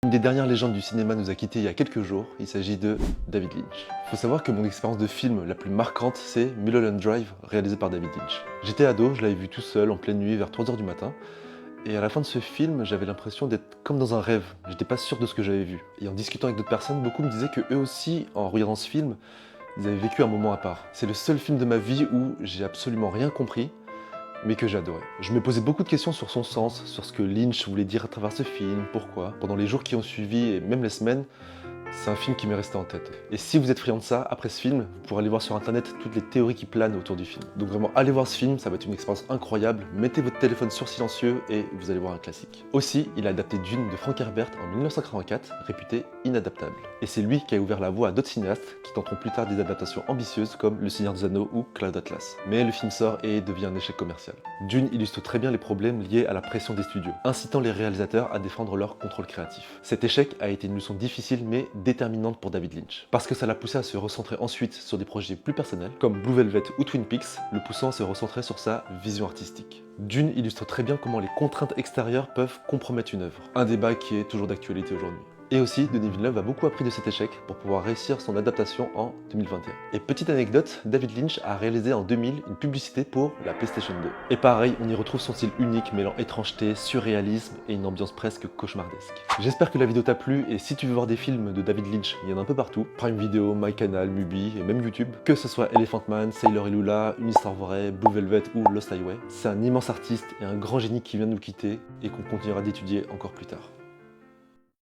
Une des dernières légendes du cinéma nous a quittés il y a quelques jours, il s'agit de David Lynch. Faut savoir que mon expérience de film la plus marquante, c'est Mulholland Drive, réalisé par David Lynch. J'étais ado, je l'avais vu tout seul en pleine nuit vers 3h du matin, et à la fin de ce film, j'avais l'impression d'être comme dans un rêve, j'étais pas sûr de ce que j'avais vu. Et en discutant avec d'autres personnes, beaucoup me disaient que eux aussi, en regardant ce film, ils avaient vécu un moment à part. C'est le seul film de ma vie où j'ai absolument rien compris, mais que j'adorais. Je me posais beaucoup de questions sur son sens, sur ce que Lynch voulait dire à travers ce film, pourquoi. Pendant les jours qui ont suivi, et même les semaines, c'est un film qui m'est resté en tête. Et si vous êtes friand de ça, après ce film, vous pourrez aller voir sur internet toutes les théories qui planent autour du film. Donc vraiment, allez voir ce film, ça va être une expérience incroyable. Mettez votre téléphone sur silencieux et vous allez voir un classique. Aussi, il a adapté Dune de Frank Herbert en 1984, réputé inadaptable. Et c'est lui qui a ouvert la voie à d'autres cinéastes qui tenteront plus tard des adaptations ambitieuses comme Le Seigneur des Anneaux ou Cloud Atlas. Mais le film sort et devient un échec commercial. Dune illustre très bien les problèmes liés à la pression des studios, incitant les réalisateurs à défendre leur contrôle créatif. Cet échec a été une leçon difficile mais déterminante pour David Lynch, parce que ça l'a poussé à se recentrer ensuite sur des projets plus personnels, comme Blue Velvet ou Twin Peaks, le poussant à se recentrer sur sa vision artistique. Dune illustre très bien comment les contraintes extérieures peuvent compromettre une œuvre, un débat qui est toujours d'actualité aujourd'hui. Et aussi, Denis Villeneuve a beaucoup appris de cet échec pour pouvoir réussir son adaptation en 2021. Et petite anecdote, David Lynch a réalisé en 2000 une publicité pour la PlayStation 2. Et pareil, on y retrouve son style unique mêlant étrangeté, surréalisme et une ambiance presque cauchemardesque. J'espère que la vidéo t'a plu et si tu veux voir des films de David Lynch, il y en a un peu partout. Prime Video, MyCanal, Mubi et même YouTube. Que ce soit Elephant Man, Sailor et Lula, Une histoire vraie, Blue Velvet ou Lost Highway. C'est un immense artiste et un grand génie qui vient de nous quitter et qu'on continuera d'étudier encore plus tard.